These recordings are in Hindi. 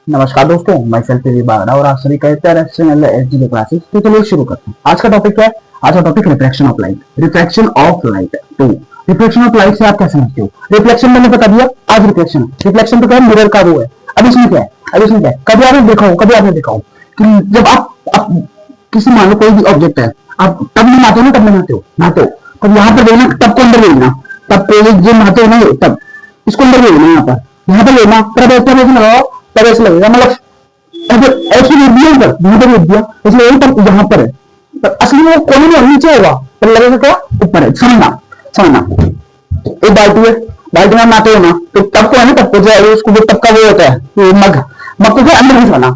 नमस्कार दोस्तों, मैं सेल्फ बागड़ा और आप सभी का प्यारा चैनल एसजी क्लासेस। तो चलिए शुरू करते हैं। आज का टॉपिक क्या है? आज का topic reflection of light. Reflection of light. तो रिफ्लेक्शन ऑफ लाइट से आप क्या समझते हो? रिफ्लेक्शन मैंने बता दिया। आज रिफ्लेक्शन रिफ्लेक्शन तो क्या है? मिरर का वो है। अब इसमें क्या है? कभी आपने देखा हो कि जब आप किसी मान लो कोई भी ऑब्जेक्ट है, आप तब नहीं नहाते हो ना, तब नहाते हो तब यहाँ पर देखना, तब को अंदर देखना, तब जो नहाते हो ना तब इसको अंदर देखना, यहाँ पर लेना, तब ऐसा लगाओ, तब ऐसे लगेगा। मतलब ऐसे लिख दिया इधर, यहाँ पर लिख दिया, इसलिए यही पर यहाँ पर है, पर असली में कोने में नीचे होगा, पर लगेगा क्या? ऊपर है। समझना। एक बाल्टी है, बाल्टी में नहाते हो ना, तो तब को है ना, तब को जो है उसको तब का वो होता है मग को क्या अंदर घुसाना,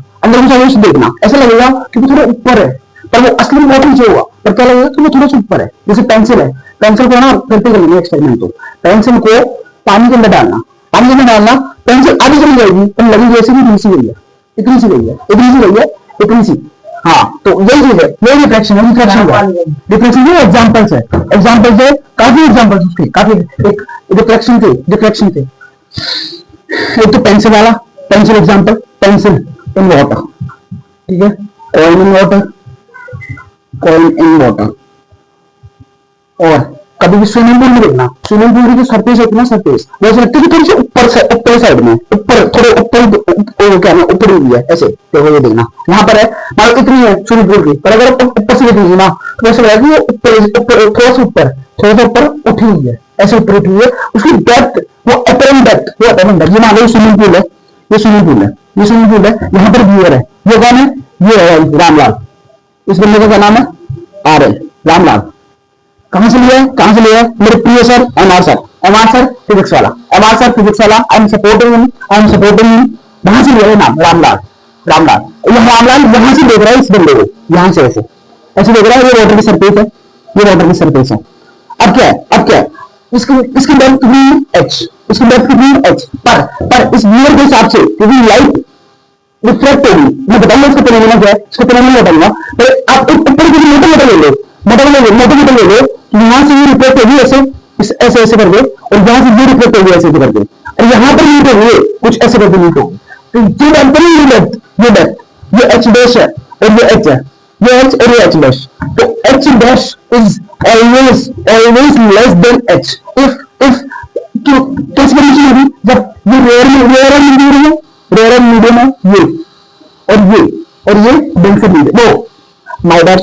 उसे देखना, ऐसा लगेगा कि वो थोड़ा ऊपर है, पर वो असली में बहुत नीचे होगा। पर क्या लगेगा कि वो थोड़ा सा ऊपर है। जैसे पेंसिल है, पेंसिल को ना करते करेंगे एक्सपेरिमेंट। तो पेंसिल को पानी के अंदर डालना, पेंसिल आगे चली जाएगी, पर लगेगी ऐसे भी इतनी सी। हाँ, तो यही चीज है, यही रिफ्लेक्शन है। रिफ्लेक्शन ये एग्जांपल्स है काफी एग्जांपल्स उसके, काफी एक रिफ्लेक्शन थे। एक तो पेंसिल वाला, pencil example, pencil in water, ठीक है, कॉइन इन वाटर। और कभी भी स्विमिंग पूल में देखना, स्विमिंग पूल की जो सरफेस होती है ना, सरफेस वैसे लगती है कि थोड़ी सी ऊपर साइड में, थोड़े ऊपर हुई है, ऐसे देखो, ये देखना यहाँ पर है, मतलब इतनी है स्विमिंग पूल की, पर अगर ऊपर से देखिए ना, तो ऐसा लगेगा कि ऊपर थोड़ा सा ऊपर उठी हुई है, ऐसे ऊपर उठी हुई है। उसकी डेप्थ, वो अपरेंट डेप्थ, ये मान लो स्विमिंग पूल है, यहाँ पर व्यूअर है, ये कौन है? ये है रामलाल। इस बंदे का नाम है RL, रामलाल। कहां से लिया है? मेरे प्रिय सर एमआर सर फिजिक्स वाला, आई एम सपोर्टिंग हिम। वहां से लिया है नाम रामलाल। ये रामलाल यहां से देख रहा है इस बंदे को, यहां से ऐसे देख रहा है। ये वाटर की सरफेस है। अब क्या है? इसकी डेप्थ कितनी है? h। पर इस व्यूअर के हिसाब से, क्योंकि लाइट रिफ्लेक्ट होगी, मैं बताऊंगा इसका फिनोमेना क्या है, इसका फिनोमेना बताऊंगा। तो आप ऊपर की मोटे ले लो, यहाँ से ये रिफ्लेक्ट होगी ऐसे करके, और यहाँ से ये रिफ्लेक्ट होगी ऐसे करके, और यहाँ पर नीट होगी कुछ ऐसे करके नीट होगी। तो ये डेप्थ, ये h डैश है और ये h है, ये h और ये h डैश। तो h dash is always less than h। If किस कंडीशन होगी? जब ये रेयर मीडियम है, ये और ये डेंसर मीडियम, वो माय बैड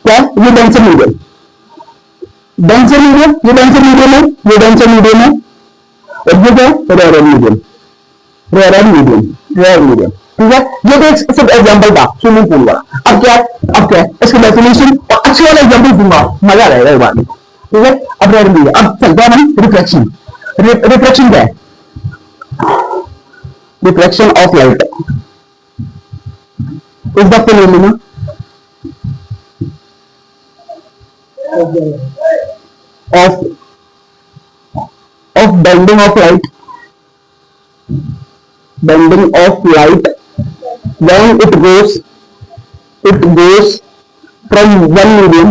क्या? ये डेंसर मीडियम है, और ये क्या? Rare medium. ठीक है, ये तो एक सिर्फ एग्जांपल था स्विमिंग पूल वाला। अब क्या है? इसकी डेफिनेशन और अच्छे वाला एग्जांपल दूंगा, मजा रहेगा एक बार में। ठीक है, अब रेयर मीडियम। अब चलते हैं हम रिफ्लेक्शन क्या है? Reflection of light is the phenomena of bending of light when it goes from one medium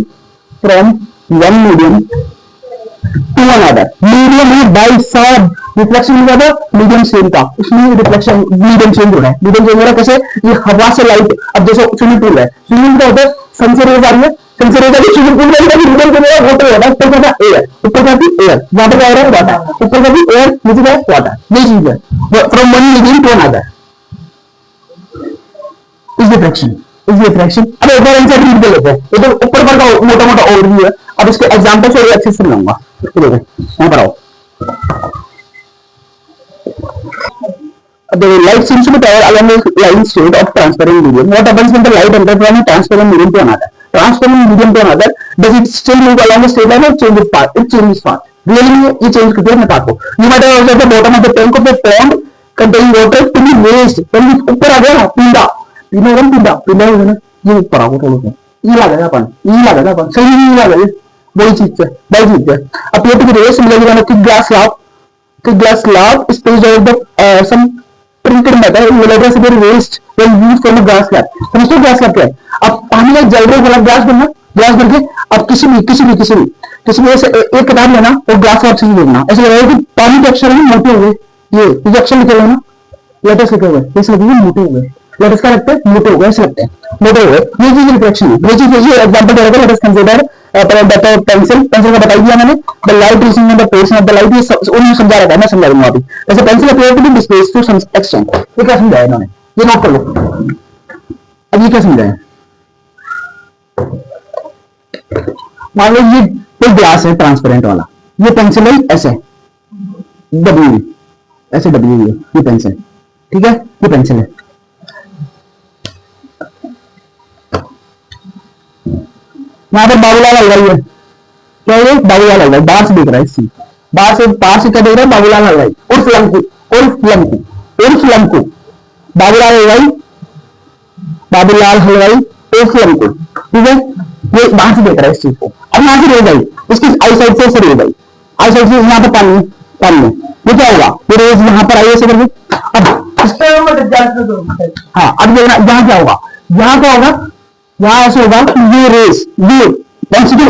to another। Medium है भाई साहब, रिफ्लेक्शन में ज्यादा मीडियम सेम था, उसमें रिफ्लेक्शन मीडियम चेंज हो रहा है। कैसे? ये हवा से लाइट, अब जैसे स्विमिंग पूल है, स्विमिंग का होता है सन से रेज आ रही है, स्विमिंग पूल में वाटर होता है, ऊपर का एयर, वाटर का एयर, वाटर ऊपर का भी एयर, नीचे का वाटर, ये चीज है। From one medium to another is reflection. अब एक बार आंसर रीड कर लेते हैं। ये तो ऊपर का मोटा ओवरव्यू है। अब इसके एग्जांपल से अच्छे से समझाऊंगा। यहाँ पर आओ, the light seems to be travel along a line state of transparent medium. What happens when the light enters from a transparent medium to another? Does it still move along a straight line or change its path? It changes path. Really, ये change करती है अपने path को. No matter also the bottom of the tank of the pond containing water to be raised. when ऊपर आ गया ना, पिंडा हो गया, ये ऊपर आ गया थोड़ा सा, ये लगेगा अपन, सही नहीं लगेगा, वही चीज है। Appear to be raised similarly when a thick glass slab is placed over the some printed matter will be raised when used from a glass slab। समझते हो ग्लास स्लैब क्या है? अब पानी में जल रहा है, ग्लास भर के, अब किसी भी ऐसे एक किताब लेना और ग्लास स्लैब से देखना, ऐसे लगेगा कि पानी के अक्षर में मोटे हो गए, ये अक्षर लिखे हुए ना, लेटर्स लिखे हुए, ऐसे लगेंगे मोटे हुए, लेटर्स क्या लगते हैं, मोटे हुए, ऐसे लगते हैं, मोटे हुए, ये चीज रिफ्लेक्शन है, ये चीज, ये एग्जांपल दे रखा है, let us consider pencil, pencil का बता दिया मैंने, the light reaching the portion of the light, ये उन्होंने समझा रखा है, मैं समझा दूंगा अभी, जैसे pencil appear to be displaced to some extent, ये क्या समझाया इन्होंने, ये नोट कर लो, अब ये क्या समझाया, मान लो ये कोई ग्लास है ट्रांसपेरेंट वाला, ये पेंसिल है ऐसे डब्ल्यू, ऐसे डब्ल्यू है ये पेंसिल, ठीक है, ये पेंसिल है, यहां पर बाबूलाल हलवाई है, क्या ये बाबूलाल हलवाई, बाहर से देख रहा है इस चीज, बाहर से क्या देख रहा है, बाबूलाल हलवाई उर्फ लंकू, उर्फ लंकू, उर्फ लंकू, बाबूलाल हलवाई, बाबूलाल हलवाई उर्फ लंकू, ठीक है, ये बाहर से देख रहा है इस चीज को, अब यहां से रेज आई, इसकी आई साइड से रेज आई, आई साइड से यहाँ पर पानी, पानी में ये क्या होगा, ये रेज यहाँ पर आई ऐसे करके, अब हाँ, अब ये यहाँ क्या होगा, यहाँ क्या होगा, यहाँ ऐसे होगा कि ये रेस, ये डेंसिटी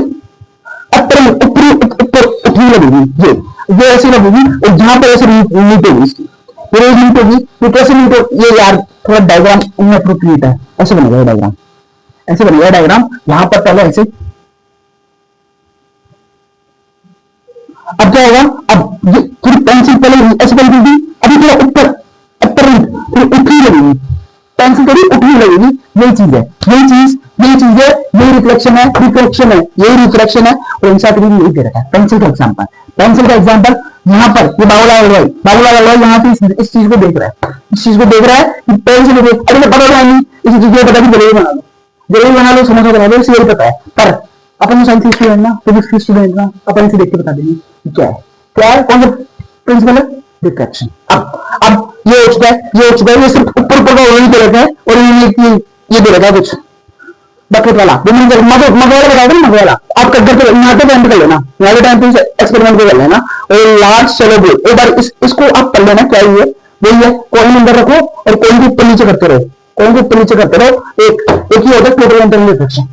ऊपर ऊपरी ऊपर उठने लगेगी, ये ऐसे लगेगी, और जहां पर ऐसे मीट होगी इसकी, ये रेस मीट होगी, ये कैसे मीट होगी, ये यार थोड़ा डायग्राम इनएप्रोप्रिएट है, ऐसे बनेगा डायग्राम, ऐसे बनेगा डायग्राम, यहाँ पर पहले ऐसे, अब क्या होगा, अब ये पूरी पेंसिल पहले ऐसे बनी थी, अभी थोड़ा ऊपर ऊपर उठने लगेगी, पेंसिल थोड़ी उठने लगेगी, यही चीज है, यही चीज है, यही रिफ्लेक्शन है, रिफ्लेक्शन है, यही रिफ्लेक्शन है, और इंसाइड भी यही दे रखा है, पेंसिल का एग्जांपल, पेंसिल का एग्जांपल यहाँ पर ये बाबूलाल हलवाई, बाबूलाल हलवाई यहाँ पे इस चीज को देख रहा है, इस चीज को देख रहा है कि पेंसिल देख, अरे मैं पता नहीं, इस चीज को पता कि जरूर बना लो, समोसा बना लो, इसे यही पता है, पर अपन साइंस की स्टूडेंट ना, फिजिक्स की स्टूडेंट ना, अपन इसे देख के बता देंगे क्या है, क्या है, कौन सा प्रिंसिपल है, रिफ्लेक्शन। अब ये हो चुका है, ये हो चुका है, ये सिर्फ ऊपर ऊपर का वही दे रखा है, और ये दे रखा है कुछ बकेट वाला, मग वाला बता दो, मग वाला आप घर पे यहाँ पे टाइम पे कर लेना, यहाँ के टाइम पे एक्सपेरिमेंट कर लेना, और लार्ज सेलो बोर्ड एक बार इसको आप कर लेना, क्या ये वही है, कॉइन अंदर रखो और कॉइन को ऊपर नीचे करते रहो, कॉइन को ऊपर नीचे करते रहो, एक ही होता है टोटल इंटरनल रिफ्लेक्शन।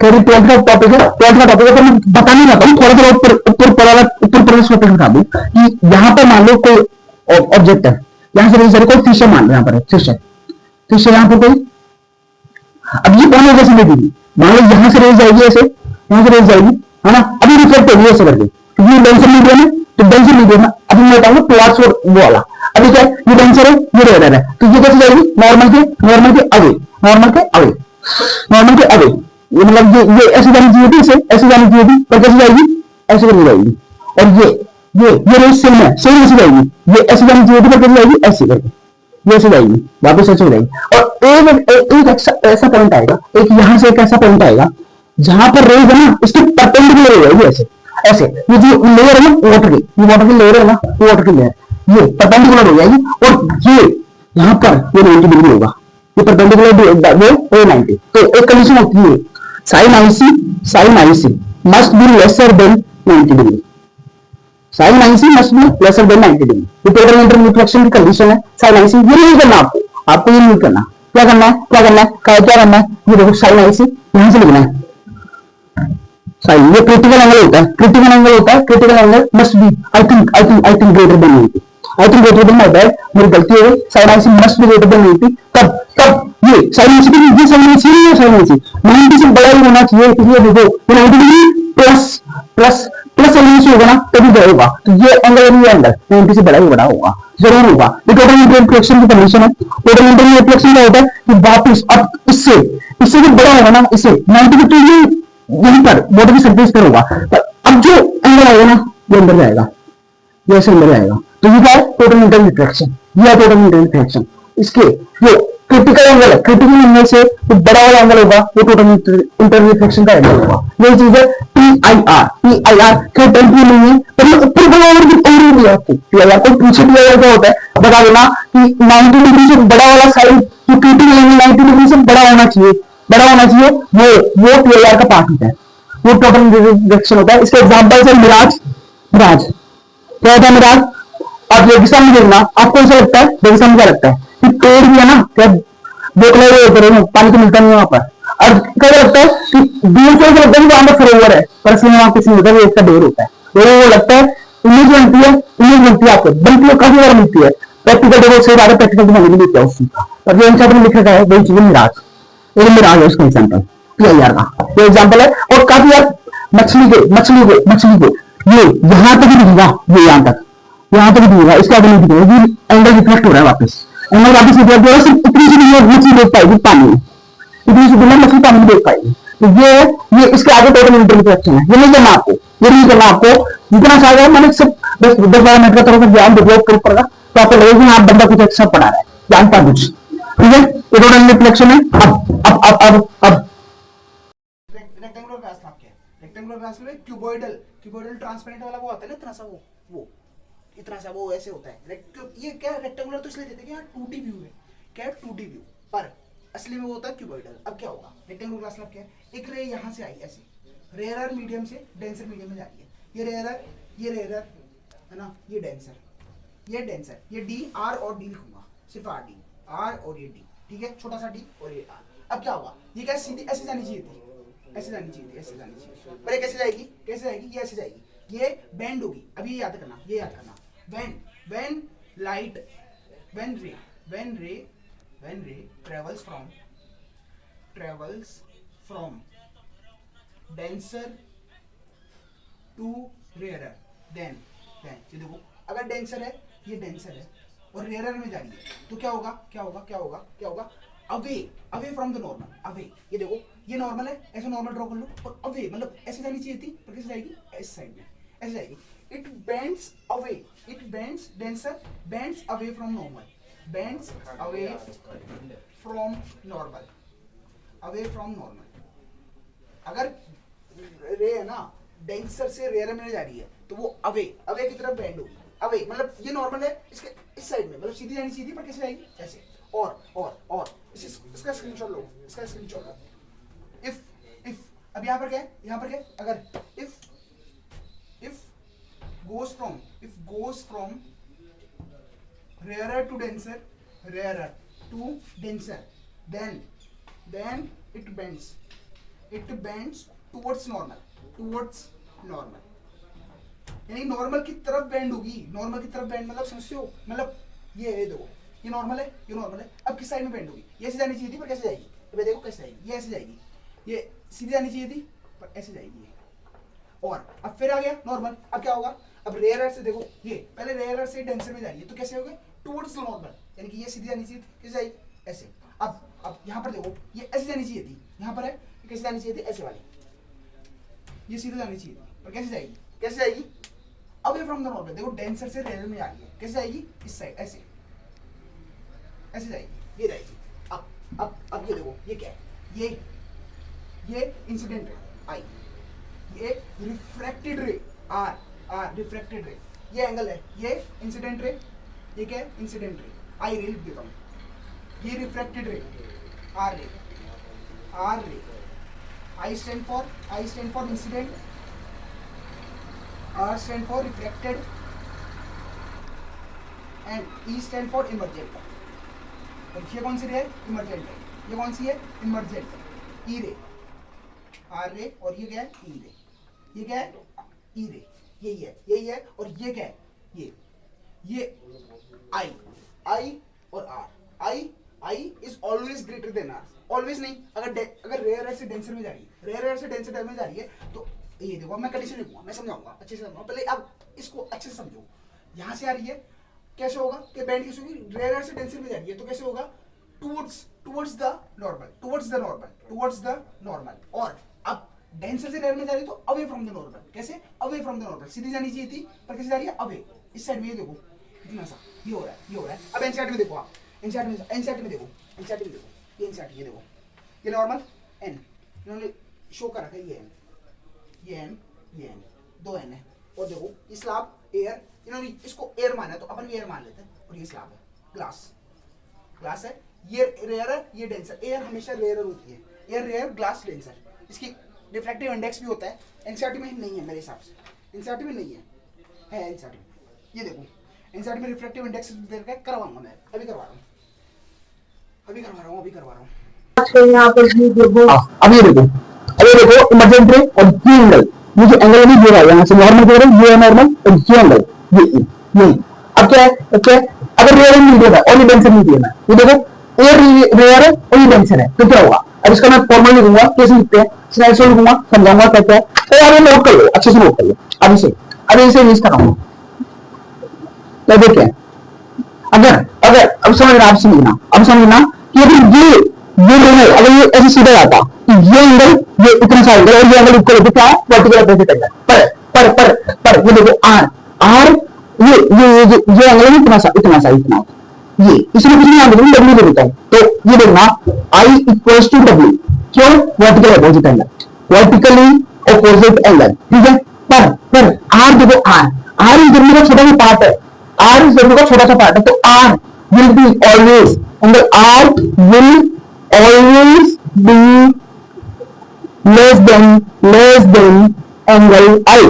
ट्वेल्थ का टॉपिक है, ट्वेल्थ का टॉपिक है, तो मैं बता नहीं रहा हूँ, थोड़ा थोड़ा ऊपर टॉपिक बता दूं कि यहाँ पर मान लो कोई ऑब्जेक्ट है, यहाँ से सर कोई फिश है, मान लो यहाँ पर फिश है, फिश है यहाँ पर कोई, अब ये कौन जैसे देगी, मान लो यहाँ से रेज जाएगी ऐसे, यहाँ से रेज जाएगी है ना, अभी रिफ्लेक्ट होगी ऐसे करके, क्योंकि ये डेंसर मीडियम है, तो डेंसर मीडियम है, अभी मैं बताऊंगा टुवर्ड्स वो वाला, अभी क्या है, ये डेंसर है, ये रेडर है, तो ये कैसे जाएगी, नॉर्मल के अवे, नॉर्मल के अवे, नॉर्मल के अवे, ये मतलब ये ऐसे जानी चाहिए थी, इसे ऐसे जानी चाहिए थी, पर कैसे जाएगी, ऐसे करके जाएगी, और ये रेस सेम है, सेम ऐसे जाएगी, ये ऐसे जानी चाहिए थी, पर कैसे जाएगी, ऐसे करके, ये ऐसे जाएगी, वापस ऐसे जाएगी, और एक ऐसा पॉइंट आएगा, एक यहाँ से एक ऐसा पॉइंट आएगा जहां पर रेज है ना, इसके परपेंडिकुलर हो जाएगी ऐसे, ऐसे ये जो लेयर है ना वाटर की, ये वाटर की लेयर है ना, वाटर की लेयर, ये परपेंडिकुलर हो जाएगी, और ये यहाँ पर ये 90 डिग्री होगा, ये परपेंडिकुलर वो 90, तो एक कंडीशन होती है sign i c must be lesser than 90 degree, sign i c must be lesser than 90 degree, ये टोटल इंटरनल रिफ्लेक्शन की कंडीशन है, साइन आईसी ये नहीं करना आपको ये नहीं करना, क्या करना है, ये देखो साइन आईसी यहां से लिखना है, साइन ये क्रिटिकल एंगल होता है, critical angle must be I think greater than 90, I think greater than, my bad, मेरी गलती हो गई, sine i c must be greater than 90, तब ये साइन आईसी की ये साइन आईसी नहीं है, साइन आईसी 90 से बड़ा ही होना चाहिए, इसलिए देखो ये 90 डिग्री प्लस एंगल से होगा ना तभी बड़ा होगा, तो ये एंगल 90 से बड़ा ही बड़ा होगा, जरूर होगा, ये टोटल इंटरनल रिफ्लेक्शन की कंडीशन है, टोटल इंटरनल रिफ्लेक्शन क्या होता है कि वापस अब इससे जो बड़ा होगा ना, इससे 90 तो ये यहीं पर बॉडी की सरफेस पर होगा, पर अब जो एंगल आएगा ना ये अंदर जाएगा, ये ऐसे अंदर जाएगा, तो ये क्या है टोटल इंटरनल रिफ्लेक्शन, ये है टोटल इंटरनल रिफ्लेक्शन, इसके जो क्रिटिकल एंगल है, क्रिटिकल एंगल से जो बड़ा वाला एंगल होगा वो टोटल इंटरनल रिफ्लेक्शन का एंगल होगा, यही चीज है PIR क्या टर्म की नहीं है, पर ये ऊपर बड़ा और भी आपको PIR को पीछे PIR क्या होता है बता देना कि 90 डिग्री से बड़ा वाला साइड जो क्रिटिकल एंगल 90 डिग्री से बड़ा होना चाहिए, वो PIR का पार्ट होता है, वो टोटल रिफ्लेक्शन होता है। इसके एग्जांपल है मिराज, क्या होता है मिराज, आप रेगिस्तान में देखना, आपको ऐसा लगता है रेगिस्तान में क्या लगता है कि पेड़ भी है ना, क्या दो कलर होते हैं, पानी तो मिलता नहीं है वहां पर, और क्या लगता है कि दूर से लगता है कि वहां पर सरोवर है, पर असली वहां कुछ नहीं होता है, इसका ढेर होता है, तो वो लगता है इमेज बनती है, आपको बनती है, काफी बार मिलती है। प्रैक्टिकल देखो सही बात है, प्रैक्टिकल बनाने के लिए क्या उसका, पर जो एंसर में लिख रखा है वही चीज मिराज, ये मिराज है उसका एग्जाम्पल, PIR का ये एग्जाम्पल है। और काफी बार मछली के ये यहां तक ही दिखेगा, ये यहां तक ही दिखेगा, इसके आगे नहीं दिखेगा, ये एंगल रिफ्लेक्ट हो रहा है वापस, एंगल वापस रिफ्लेक्ट हो रहा है, सिर्फ इतनी सी मछली देख पाएगी पानी में, इतनी सी बिना मछली पानी में देख पाएगी। तो ये इसके आगे टोटल इंटरप्रिटेशन है, ये नहीं करना आपको, ये नहीं करना आपको, जितना चाहेगा मैंने सिर्फ 10-12 मिनट का थोड़ा सा ज्ञान डेवलप कर पड़ेगा, तो आपको लगेगा कि आप बंदा कुछ अच्छा पढ़ा रहा है, जानता कुछ, ठीक है। ये टोटल रिफ्लेक्शन है। अब रेक्टेंगुलर व्यास नाप क्या है? रेक्टेंगुलर व्यास में क्यूबॉइडल ट्रांसपेरेंट वाला वो आता है ना, इतना सा वो इतना सा वो ऐसे होता है। ये क्या रेक्टेंगुलर तो इसलिए देते हैं कि 2D व्यू है, क्या है 2D व्यू, पर असली में वो होता है क्यूबॉइडल। अब क्या होगा, रेक्टेंगुलर व्यास नाप क्या है? एक रे यहाँ से आई ऐसे, रेयरर मीडियम से डेंसर मीडियम में जा रही है, ये रेयरर है ना, ये डेंसर, ये डी, आर और डी लिखूंगा, सिर्फ आर और ये डी, ठीक है, छोटा सा डी और ये आर। अब क्या होगा, ये क्या सीधी ऐसे जानी चाहिए थी, ऐसे जानी चाहिए, पर ये कैसे जाएगी, ये ऐसे जाएगी, ये बेंड होगी। अब ये याद करना, when ray travels from denser to rarer, then ये देखो, अगर डेंसर है, ये डेंसर है और रेयरर में जा रही है, तो क्या होगा, away from the normal, away, ये देखो ये नॉर्मल है, ऐसे नॉर्मल ड्रॉ कर लो, और अवे मतलब ऐसे जानी चाहिए थी, पर कैसे जाएगी, इस साइड में ऐसे जाएगी। It bends away, denser bends away from normal, अगर रे है ना डेंसर से रेयर में जा रही है, तो वो अवे की तरफ बेंड होगी। अवे मतलब ये नॉर्मल है, इसके इस साइड में मतलब सीधी जानी चाहिए, पर कैसे जाएगी, ऐसे। और इसका स्क्रीनशॉट लो, इफ अब यहाँ पर क्या है, अगर if goes from rarer to denser, then it bends towards normal, यानी नॉर्मल की तरफ बेंड होगी। नॉर्मल की तरफ बेंड मतलब समझते हो, मतलब ये देखो, ये नॉर्मल है, अब किस साइड में बेंड होगी, ये ऐसे जानी चाहिए थी, पर कैसे जाएगी, अब देखो कैसे जाएगी, ये ऐसे जाएगी, ये सीधी जानी चाहिए थी, पर ऐसे जाएगी। और अब फिर आ गया नॉर्मल। अब क्या होगा, अब रेयरर से देखो, ये पहले रेयरर से डेंसर में जा रही है, तो कैसे होगा, टुवर्ड्स द नॉर्मल, यानी कि ये सीधी जानी चाहिए थी, कैसे जाएगी, ऐसे। अब यहाँ पर देखो, ये ऐसे जानी चाहिए थी, यहाँ पर है, कैसे जानी चाहिए थी, ऐसे वाली, ये सीधे जानी चाहिए थी, पर कैसे जाएगी, अवे फ्रॉम द नॉर्मल। देखो डेंसर से रेयरर में आ रही है, कैसे जाएगी, इस साइड ऐसे जाएगी, ये जाएगी। अब ये देखो, ये क्या है, ये इंसिडेंट रे आई, ये रिफ्रैक्टेड रे आर रिफ्रैक्टेड रे, ये एंगल है, ये इंसिडेंट रे, ये क्या है, इंसिडेंट रे, आई रे लिख देता हूँ, ये refracted ray r ray, i stand for incident, r stand for refracted and e stand for emergent. और ये कौन सी रे है, इमर्जेंट है, ये कौन सी है, इमर्जेंट है, ई रे, आर रे, और ये क्या है, ई रे, ये क्या है, ई रे, यही है, और ये क्या है, ये आई और r, i is always greater than r, always नहीं, अगर रेयरर से डेंसर में जा रही है, तो ये देखो, मैं कंडीशन लिखूंगा, मैं समझाऊंगा, अच्छे से समझाऊंगा, पहले आप इसको अच्छे से समझो। यहाँ से आ रही है, कैसे होगा कि बैंड कैसे होगी, रेयरर से डेंसर में जा रही है, तो कैसे होगा, टुवर्ड्स द नॉर्मल, और अब डेंसर से रेयर में जा रही है, तो अवे फ्रॉम द नॉर्मल, कैसे, अवे फ्रॉम द नॉर्मल, सीधी जानी चाहिए थी, पर कैसे जा रही है, अवे, इस साइड में, ये देखो इतना सा, ये हो रहा है। अब एनसीईआरटी में देखो, आप एनसीईआरटी में देखो, ये एनसीईआरटी, ये देखो, ये नॉर्मल एन इन्होंने शो कर रखा है, ये एन, दो एन है, और देखो ये स्लैब एयर, इन्होंने इसको एयर माना है, तो अपन भी एयर मान लेते हैं, और ये स्लैब है, ग्लास है, ये रेयर, ये डेंसर, एयर हमेशा रेयर होती है, एयर रेयर, ग्लास डेंसर, इसकी रिफ्रैक्टिव इंडेक्स भी होता है, एनसीईआरटी में नहीं है मेरे हिसाब से, एनसीईआरटी में नहीं है एनसीईआरटी में, ये देखो एनसीईआरटी में रिफ्रैक्टिव इंडेक्स करवाऊंगा मैं, अभी करवा रहा हूँ। यहाँ पर अब ये देखो इमरजेंट रे और ये एंगल, ये जो एंगल है ये आएगा, यहाँ से नॉर्मल की तरफ ये है नॉर्मल, और ये एंगल ये अब क्या है, अगर रेयर एंड मीडियम है और ये डेंसर मीडियम है, ये देखो ये रेयर है और ये डेंसर है, तो क्या होगा? अब इसका मैं फॉर्मूला लिखूंगा, कैसे लिखते हैं, स्लाइड शो लिखूंगा, समझाऊंगा क्या है, तो यार ये नोट कर लो, अच्छे से नोट कर लो। अब इसे यूज कराऊंगा, तो देखिए अगर अब समझना, आप समझना कि अगर ये एंगल अगर ये ऐसे सीधा जाता, तो ये एंगल, ये इतना सा एंगल और ये एंगल इक्वल होता, क्या है? Vertical opposite angle. पर ये देखो आर ये एंगल इतना ये इसमें कुछ नहीं, आगे डब्ल्यू ले लेता हूं, तो ये देखना आई इक्वल्स टू डब्ल्यू, क्यों? Vertical opposite angle, vertically opposite angle, ठीक है। पर आर देखो, आर इस जर्नी का छोटा सा पार्ट है, तो r will be always, angle r will always be less than angle i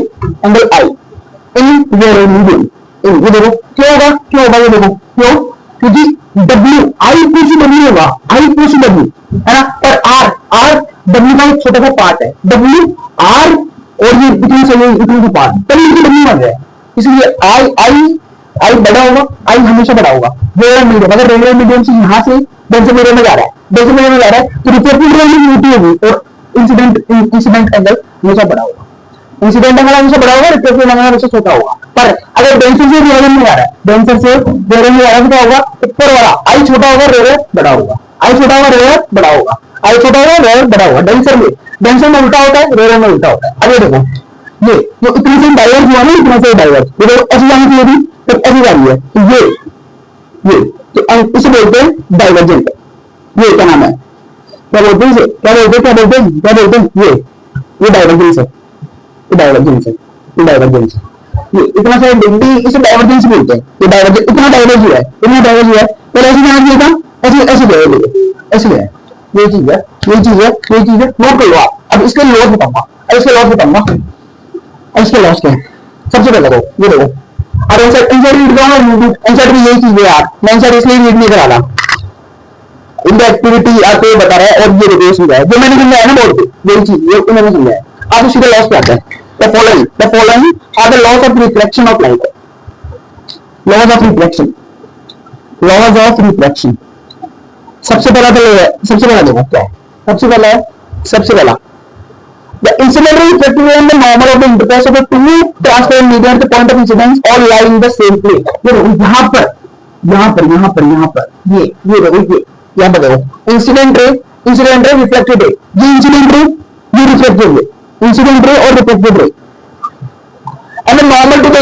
in very medium. ये देखो क्यों होगा ये देखो क्यों, क्योंकि W i equal to W होगा, है ना, पर आर डब्ल्यू का एक छोटा सा पार्ट है, डब्ल्यू आर और ये इतनी सा पार्ट, तभी डब्ल्यू बन रहा है, इसलिए आई बड़ा होगा, आई हमेशा बड़ा होगा। रेडियल मीडियम, अगर रेडियल मीडियम से यहाँ से डेंसर मीडियम में जा रहा है, तो रिफ्लेक्टिव रे में छोटी होगी और इंसिडेंट एंगल हमेशा बड़ा होगा, रिफ्लेक्टिव एंगल हमेशा छोटा होगा। पर अगर डेंसर से रेडियल में जा रहा है, तो क्या होगा? ऊपर वाला आई छोटा होगा, रेडियल बड़ा होगा, डेंसर में उल्टा होता है, रेडियल में उल्टा होता है। अब ये देखो, ये जो इतने से डाइवर्ज हुआ ना, इतना से डाइवर्ज, ये देखो ऐसी जानी चाहिए थी, तो ऐसी जा रही है, तो ये तो इसे बोलते हैं डाइवर्जेंट। ये क्या नाम है, क्या बोलते हैं ये डाइवर्जेंस है, ये इतना सा डिग्री, इसे डाइवर्जेंस बोलते हैं। ये डाइवर्जेंस इतना डाइवर्ज हुआ है, तो ऐसे जाना चाहिए था, ऐसे है, ये चीज है, नोट कर लो आप। अब इसके लॉस बताऊंगा, इसके लॉस क्या है। सबसे पहले देखो, ये देखो, और आंसर रीड करो, आंसर भी यही चीज है यार, मैं आंसर इसलिए रीड नहीं करा रहा, इन एक्टिविटी आपको बता रहा है, और ये देखो समझाया जो मैंने समझाया ना बोर्ड पे, यही चीज ये मैंने समझाया। अब सीधे लॉस पे आते हैं। The following are the laws of reflection of light. Laws of reflection, सबसे पहला देखो क्या है, सबसे पहला the incident ray reflected on the normal of the interface of the two transparent medium at the point of incidence all lie in the same plane। ये देखो यहाँ पर ये देखो, यहाँ पर देखो इंसिडेंट रे रिफ्लेक्टेड रे, ये इंसिडेंट रे, ये रिफ्लेक्टेड रे, इंसिडेंट रे और reflected ray, and the normal to the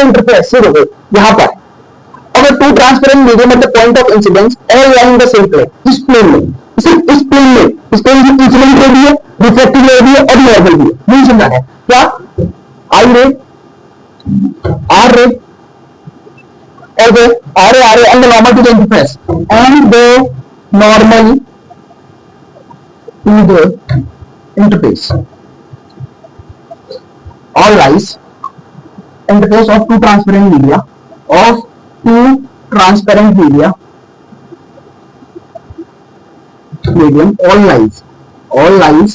interface, ये देखो यहाँ पर of the two transparent medium at the point of incidence all lie in the same plane, इस प्लेन में, सिर्फ इस प्लेन में, इंसिडेंट रे भी है, रिफ्लेक्टिव रे भी है और नॉर्मल भी है। यही समझाना है क्या, आई रे, आर रे, और आर रे and the normal to the interface, and the normal to the interface all lies interface of two transparent media medium all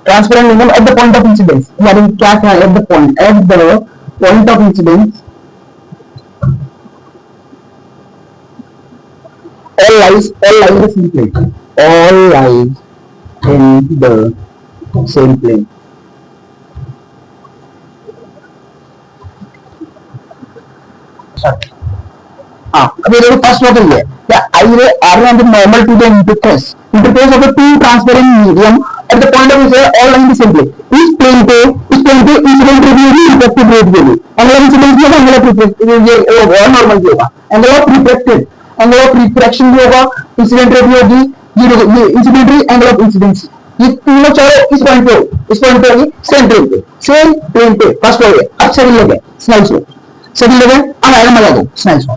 transparent medium at the point of incidence, यानी क्या है, at the point of incidence all lies in the same plane, all lies in the same plane। अब ये देखो फर्स्ट लॉ है क्या, आई ray r ray normal to the interface of the two transparent medium at the point of all line same plane. इस प्लेन पे इंसिडेंट रे भी होगी, रिफ्लेक्टिव रे भी होगी, एंगल इंसिडेंस भी होगा, एंगल ऑफ रिफ्लेक्शन ये होगा, नॉर्मल भी होगा, एंगल ऑफ रिफ्रैक्शन भी होगा, इंसिडेंट रे भी होगी, ये incident ray, angle of incidence, ये तीनों चारों इस पॉइंट पे होगी, सेम प्लेन पे फर्स्ट लॉ है। अब सेकंड लॉ है, स्नेल्स लॉ। अब आएगा मजा दो, स्नेल्स लॉ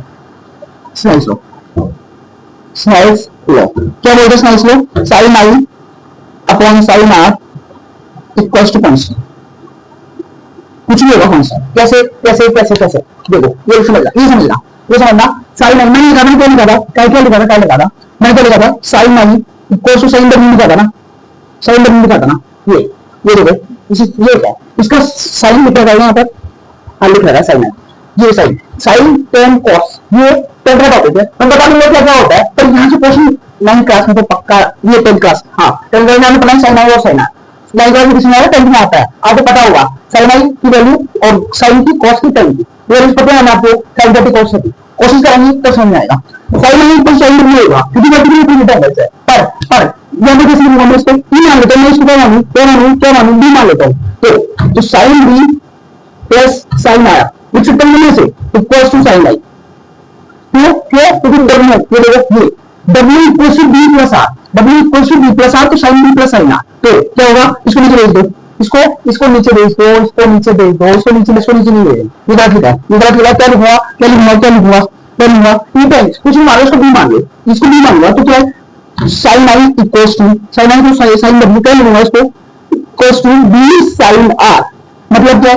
क्या बोलते हैं Snell's law, sin i upon sin r equals to constant, कुछ भी होगा कांस्टेंट। कैसे देखो, ये समझना sin i मैंने लिखा था, क्या लिखा था, मैंने क्या लिखा था, sin i equal to sine W लिखा था ना, साइन डब्ल्यू लिखा था ना, ये देखो ये क्या इसका साइन लिखा था यहाँ पर, हाँ लिख रहा है साइन, ये साइन साइन टेन कॉस, ये टेन का टॉपिक है, हम बता देंगे क्या होता है। पर यहाँ से क्वेश्चन 9 क्लास में तो पक्का, ये 10 क्लास, हाँ 10 क्लास में पढ़ा साइन आई और साइन आर, 9 क्लास में किसी 10 में आता है, आपको पता होगा साइन आई की वैल्यू और साइन की कॉस की टेन की वैल्यू पता है ना आपको, साइन 30 कॉस 30, कोशिश करेंगे तो समझ आएगा। Sine i equal sign W होगा क्योंकि वर्टिकल डिफरेंस है, पर यहाँ पे किसी को इसको ई मान लेते हैं, मैं इसको क्या मानूं बी मान लेता हूँ, तो साइन बी प्लस साइन आया विच टर्म से इक्वल्स टू साइन आई, क्यों क्योंकि डब्ल्यू ये देखो ये W equals to b plus r, W equals to b plus r तो sine b plus sine r, तो क्या होगा इसको नीचे भेज दो, इसको नीचे भेज दो, इसको नीचे भेज दो, इसको नीचे नहीं भेज, इधर क्या लिखूंगा ये टाइम्स कुछ नहीं मारो, इसको बी मान लो, इसको बी मान लो तो क्या sine i equals to sine i तो साइन डब्ल्यू क्या लिखूंगा इसको equals to b sine r, मतलब क्या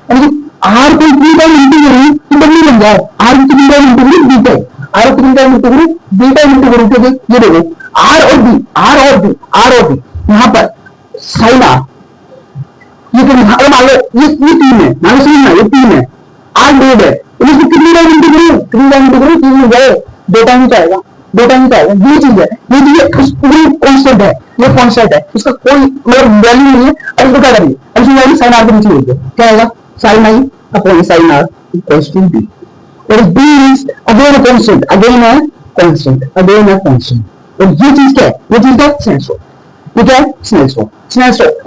यानी कि आर को 3 टाइम इंटीग्रेट तो डब्ल्यू बन जाए, आर को 3 time integrate b time, r को 3 time integrate b time integrate के ये देखो आर और बी यहां पर साइन आर, ये तो मान लो ये 3 है, मान लो समझना ये 3 है, आर डेड है, इसको कितनी टाइम इंटीग्रेट 3 टाइम इंटीग्रेट 3 हो जाए 2 टाइम जाएगा, ये चीज है कांस्टेंट है, ये कांस्टेंट है, इसका कोई वैल्यू नहीं है। अब इसको क्या करेंगे, अब इसको वैल्यू साइन आर के नीचे लिख दो, क्या आएगा sine i upon sine r equals to b, और b is again a constant, और ये चीज क्या है, स्नेल्स लॉ, ये क्या है स्नेल्स लॉ,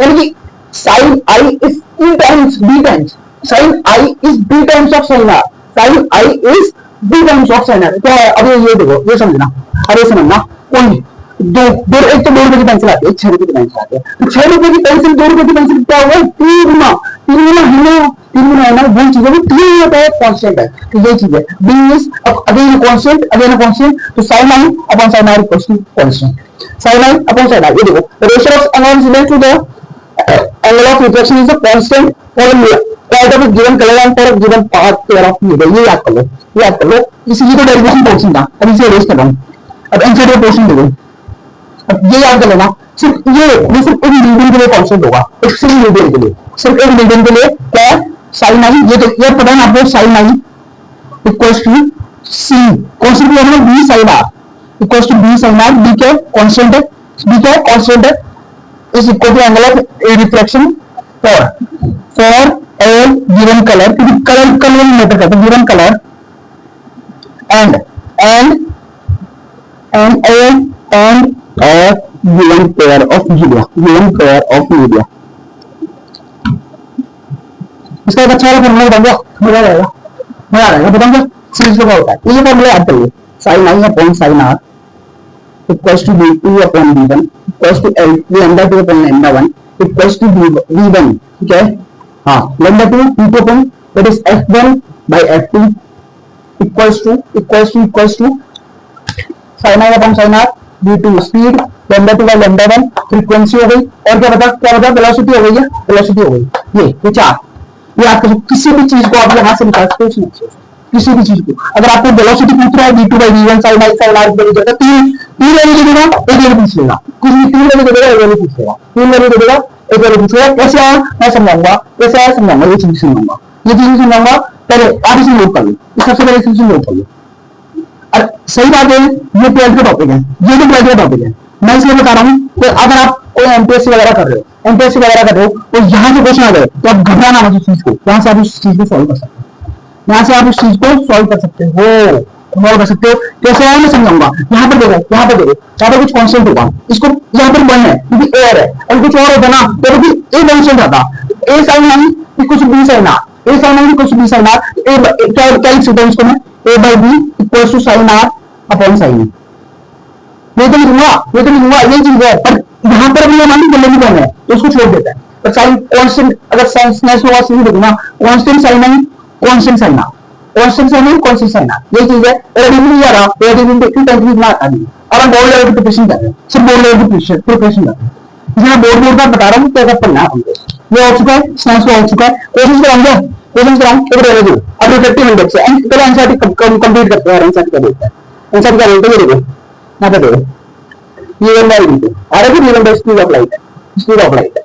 यानी कि sine i is 3 times b times, sine i is b times of sine r, sine i is b times of sine r, क्या है अब ये देखो ये समझना, अरे समझना कोई एक तो 2 रुपए की पेंसिल आती है, 6 रुपए की पेंसिल आती है, तो 6 रुपए की पेंसिल 2 रुपए की पेंसिल क्या होगा 3 गुना है ना, वो चीज है वो 3 होता है कांस्टेंट है, तो ये चीज है बी इज अगेन कांस्टेंट, तो sine i upon sine r equals to constant, sine i upon sine r, ये देखो the ratio of angle is equal to the angle of reflection is a constant for part of a given color and for a given path pair of mirror, ये याद कर लो इसी को डेरिवेशन पोर्शन था, अब इसे erase कर रहा हूं, अब एंसर का पोर्शन देखो, अब ये याद कर लेना सिर्फ ये सिर्फ एक मीडियम के लिए कांस्टेंट होगा, एक सिंगल मीडियम के लिए, सिर्फ एक मीडियम के लिए क्या साइन आई, ये तो ये पता है आपको sine i equals to c constant ले लेना b sine r equals to b sine r, b क्या कांस्टेंट है, बी क्या कांस्टेंट है is equal to angle of reflection for a given color, क्योंकि कलर मैटर करता है, given color and a given pair of media, इसका एक अच्छा वाला फॉर्मूला बताऊंगा, मजा आएगा बताऊंगा सीरीज का होता है, ये फॉर्मूला याद करिए sine i upon sine r equals to b2 upon b1 equals to lambda 2 upon lambda 1 equals to v1, ठीक है, हाँ lambda 2 b2 upon that is f1 by f2 equals to sin i upon sin r, v2 speed, lambda 2 by lambda 1 frequency हो गई, और क्या बता velocity हो गई, ये चार, ये आपको किसी भी चीज को आप यहाँ से निकाल सकते हो, किसी भी चीज को अगर आपको वेलोसिटी पूछ रहा है v2 by v1 sin i sin r की जगह तीन वैल्यू दे देगा, एक वैल्यू पूछ लेगा, कुछ भी 3 वैल्यू दे देगा, एक वैल्यू पूछ लेगा, 3 वैल्यू दे देगा, एक वैल्यू पूछ लेगा, कैसे आया मैं समझाऊंगा, ये चीज समझाऊंगा, पहले आप इसे नोट कर लो, सबसे पहले इसे नोट कर लो, और सही बात है ये 12th का टॉपिक है, मैं इसलिए बता रहा हूँ कि अगर आप कोई एमपीएससी वगैरह कर रहे हो तो यहाँ से क्वेश्चन आ गए तो आप घबराना मत उस चीज को, यहाँ से आप उस चीज को सॉल्व कर सकते हो, कैसे आया मैं समझाऊंगा। यहाँ पर देखो कुछ कांस्टेंट होगा, इसको यहाँ पर 1 है क्योंकि एयर है, और कुछ और होता ना तो भी ए कांस्टेंट आता, a sine i equal to b sine r, क्या लिख सकता हूँ इसको मैं a by b equal to sine r upon sine a, ये तो लिखूंगा ये चीज है, पर यहाँ पर भी हमारी वैल्यू कौन है तो उसको छोड़ देता है, पर साइन कांस्टेंट अगर साइंस होगा सीधी देखना constant sine i constant sine r, ये चीज है, रिलेटिविटी आ रहा रिलेटिविटी क्यों टेंशन ना आता नहीं, और हम बोर्ड लेवल की प्रिपरेशन कर रहे हैं, सिर्फ बोर्ड लेवल की प्रिपरेशन कर रहे हैं, इसलिए बोर्ड का बता रहा हूँ क्या पढ़ना है हमको, ये हो चुका है साइंस को हो चुका है, कोशिश कराऊंगा एक रेवेन्यू अब रिफ्लेक्टिव इंडेक्स है, पहले एनसीईआरटी कंप्लीट करते हैं, एनसीईआरटी का देखते हैं, एनसीईआरटी का देखते हैं, ये देखो यहाँ पे देखो v1 by v2 आ रहा है v1 by speed of light है, speed of light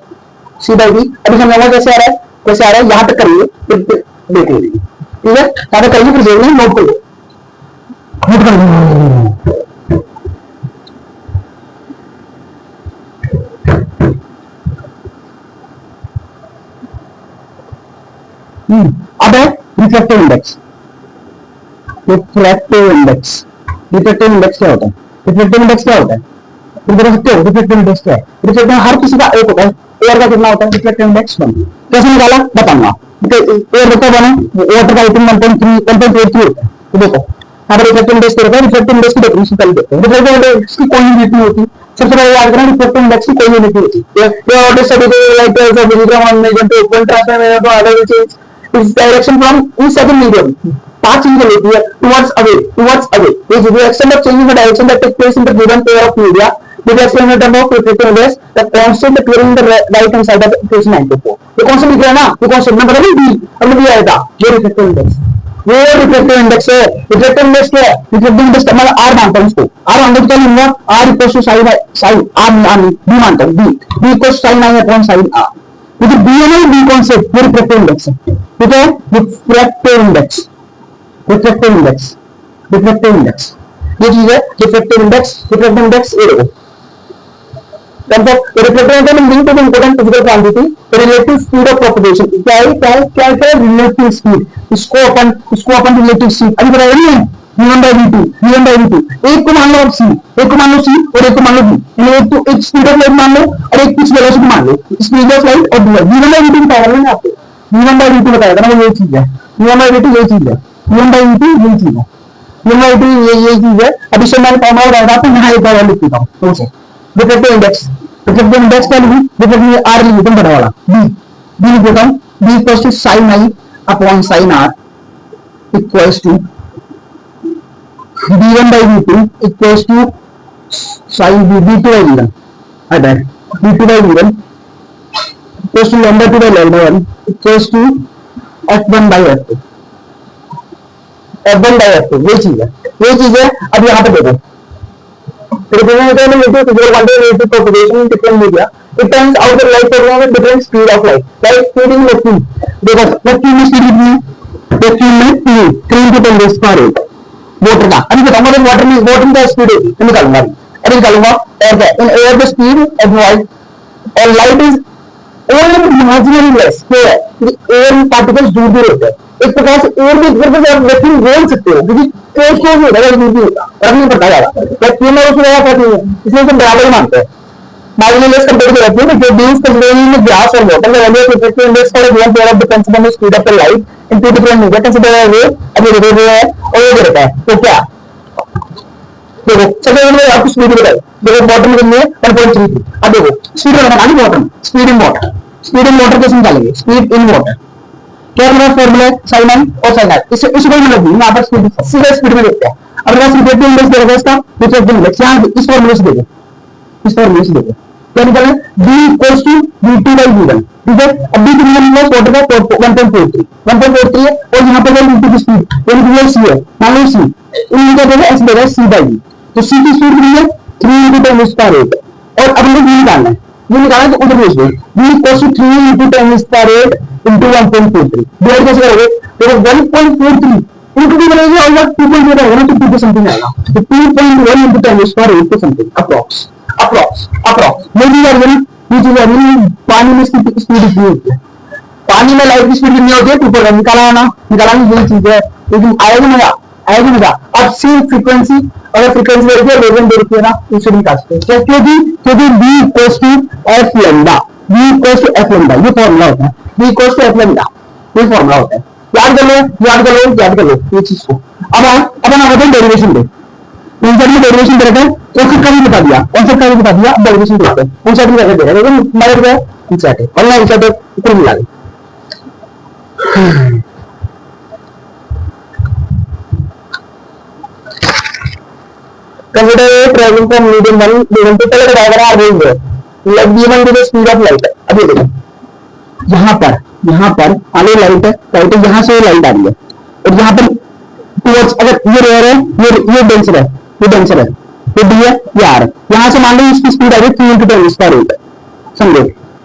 c by v। अभी समझाऊंगा कैसे आ रहा है, कैसे आ रहा है, यहाँ तक करिए फिर देख लीजिए, ठीक है, यहाँ तक करिए फिर देखिए, नोट कर लो, नोट कर लो। अब है reflective index. Reflective index, reflective index क्या होता है, रिफ्लेक्टिव इंडेक्स क्या होता है, तुम बता सकते हो रिफ्लेक्टिव इंडेक्स क्या है? रिफ्लेक्टिव हर किसी का एक होता है, एयर का कितना होता है, रिफ्लेक्टिव इंडेक्स 1। कैसे निकाला बताऊंगा, एयर का बना वाटर का 1.3 1.83 होता है। तो देखो यहाँ पर रिफ्लेक्टिव इंडेक्स क्या होता है, रिफ्लेक्टिव इंडेक्स की डेफिनेशन पहले देखते हैं। रिफ्लेक्टिव इंडेक्स की कोई यूनिट नहीं होती, सबसे पहले याद रखना रिफ्लेक्टिव इंडेक्स की कोई यूनिट नहीं होती। ये ऑर्डर स्टडी के like of visible on medium to point transfer to other which is direction from in second medium, पांच चीजें लेती है, towards away, towards away is the extent of changing the direction that take place in the given pair of media with the same term of reflective index, the constant appearing in the right hand side of equation 94। ये constant लिख रहा है ना, ये constant नंबर है b, अब भी आएगा ये रिफ्लेक्टिव इंडेक्स, वो रिफ्लेक्टिव इंडेक्स है। रिफ्लेक्टिव इंडेक्स क्या है, रिफ्लेक्टिव इंडेक्स का मतलब r मानता हूं इसको, r मानता हूं क्या लूंगा, r equals to sin r b मानता हूं, b equals sin i upon sin r, ये जो b है ना, b कांसेप्ट ये रिफ्लेक्टिव इंडेक्स है, ठीक है। Reflective index, reflective index, reflective index ये चीज है, रिफ्लेक्टिव इंडेक्स। रिफ्लेक्टिव इंडेक्स ये देखो, रिफ्लेक्टिव इंडेक्स में link to the important physical quantity relative speed of propagation, क्या है क्या है क्या है, रिलेटिव स्पीड, इसको अपन रिलेटिव स्पीड अभी बताया नहीं है, v1 by v2, v1 by v2, एक को मान लो c, एक को मान लो c और एक को मान लो b, यानी एक तो एक स्पीड ऑफ लाइट मान लो और एक पिच वेलोसिटी मान लो, स्पीड ऑफ लाइट और v1 by v2 बताया मैंने आपको, v1 by v2 बताया था ना, वो ये चीज है, v1 by v2 ये चीज है, v1 by v2 ये चीज है, v1 by v2 ये चीज है। अब इससे मैं फॉर्मूला बताऊंगा तो यहाँ एक बार लिख देता हूँ, तो से रिफ्लेक्टिव इंडेक्स, रिफ्लेक्टिव इंडेक्स क्या लिखूं, रिफ्लेक्टिव r लिख दूं बड़ा वाला b लिख देता हूं, b equals to sin i upon sin r equals to v1 by v2 equals to sin v2 by v1, other v2 by v1 equals to lambda 2 by lambda 1 equals to f1 by f2, f1 by f2 ये चीज है, ये चीज है। अब यहाँ पे देखो representative physical quantity related to propagation in different media, it turns out that light propagates with different speed of light, light speed is vacuum, देखो vacuum में speed कितनी है, vacuum में 3 into 10 raised to 8 water का, अभी बताऊंगा तो water का स्पीड होगी तो निकालूंगा, अभी निकालूंगा air का, in air the speed of light और light is only marginally less, क्या है क्योंकि air particles दूर दूर होते हैं, एक प्रकार से एयर में इधर से आप वैक्यूम बोल सकते हो क्योंकि तेज तो नहीं होता, दूर भी होता और नहीं पता जाता, वैक्यूम में उसमें क्या करती है, इसलिए हम बराबर ही मानते हैं marginally less compared to vacuum, which is considering the gas or water, the value of reflective index for a given pair of depends upon the speed of the light in two different media, consider a ray, अब ये रे है और ये रहता है, तो क्या देखो सबसे पहले आपको स्पीड बताई, देखो वाटर में कितनी है 1.33, अब देखो स्पीड बताना आगे water, speed in water, speed in water कैसे निकालेंगे, स्पीड इन वाटर क्या हमारा फॉर्मूला है sin i और sin r, इससे कोई मतलब नहीं, यहाँ पर स्पीड सीधा स्पीड में देखते हैं। अब मैं रिफ्लेक्टिव इंडेक्स देखो इसका, रिफ्लेक्टिव इंडेक्स यहाँ इस फॉर्मूले से देखो, इस फॉर्मूले से देखो क्या निकला है, b equals to v2 by v1, ठीक है। अब b कितना निकला वाटर का 1.43 है और यहाँ पर v2 की स्पीड यानी कि c है, मान लो c इन क्या देगा ऐसे देगा c by v, तो c की स्पीड कितनी है 3 into 10 raised to 8 और अब हमें v निकालना है, v निकालना है तो उधर भेज दो, v equals to 3 into 10 raised to 8 into 1.43 divide कैसे करोगे, देखो 1.43 into 2 बनेगा और 2.0 रहेगा ना तो 2 पे समथिंग आएगा, तो 2.1 into 10 raised to 8 पे समथिंग अप्रॉक्स ये चीज आ रही है, पानी में इसकी स्पीड इतनी होती है, पानी में लाइट की स्पीड कितनी होती है 2.1, निकाला यही चीज है, लेकिन आएगी मजा। अब सेम फ्रीक्वेंसी अगर फ्रीक्वेंसी दे रखी है वेवलेंथ दे रखी है ना तो इसे निकाल सकते हैं, क्योंकि b equals to f lambda, b equals to f lambda ये फॉर्मूला होता है, b equals to f lambda ये फॉर्मूला होता है, याद कर लो ये चीज को। अब अपन आते हैं डेरिवेशन पे, इंसर्ट में डेरिवेशन दे रखा है, कॉन्सेप्ट का भी बता दिया, अब डेरिवेशन देखते हैं, इंसर्ट में कैसे दे रहा है, लेकिन मदद क्या है इंसर्ट है और ना इंसर्ट ऊपर मिला दे। Consider a traveling from medium 1 medium 2 पहले बताया था रेंज है, like v1 to the speed of light, अभी देखो यहाँ पर आने लाइट है, यहाँ से लाइट आ रही है और यहाँ पर टुवर्ड्स अगर ये रेयर है ये डेंसर है ये डी है, ये आर है। यहाँ से मान लो इसकी स्पीड आ गई 3 × 10⁸, समझो।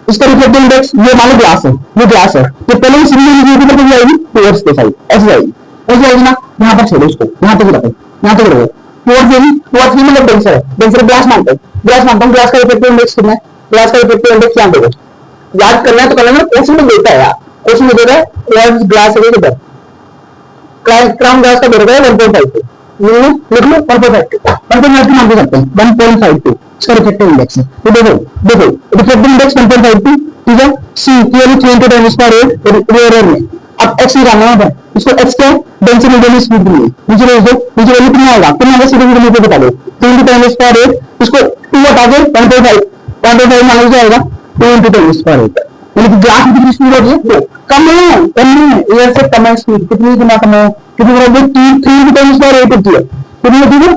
इसका रिफ्लेक्टिव इंडेक्स, ये मान लो ग्लास है, ये ग्लास है, तो पहले इस ऊपर आएगी टुवर्ड्स द साइड, ऐसे आएगी, ऐसे आएगी ना। यहाँ पर छोड़ो इसको, यहाँ तक रखो, यहाँ तक रखो। टुवर्ड्स देगी, टुवर्ड्स नहीं मतलब डेंसर है, डेंसर ग्लास मानता है, ग्लास मानता हूँ। ग्लास का रिफ्लेक्टिव इंडेक्स कितना है, ग्लास का रिफ्लेक्टिव इंडेक्स क्या देखो, याद करना है तो करना है, क्वेश्चन में देता है यार, क्वेश्चन में देता है टुवर्ड्स ग्लास है किधर, क्राउन ग्लास का देता है 1.52, लिख लो 1.52, 1.52 मान सकते हैं 1.52 इसका रिफ्लेक्टिव इंडेक्स है। तो देखो देखो रिफ्लेक्टिव इंडेक्स 1.52, ठीक है। सी क्लियरली 3 × 10⁻⁸ रेयर में। अब एक्स निकालना है पर इसको एक्स क्या डेंसिटी मीडियम स्पीड के लिए नीचे ले दो, नीचे वैल्यू कितना आएगा, कितना आएगा सीधे सीधे नीचे बता दो। 3 × 10⁻⁸, इसको 2 हटा के 1.5 मान लो जाएगा 2 × 10⁻⁸। यानी कि ग्लास की कितनी स्पीड होगी, तो कम है एयर से कम है स्पीड, कितनी गुना कम है, कितनी गुना 3 × 10⁻⁸ होती है, कितनी होती है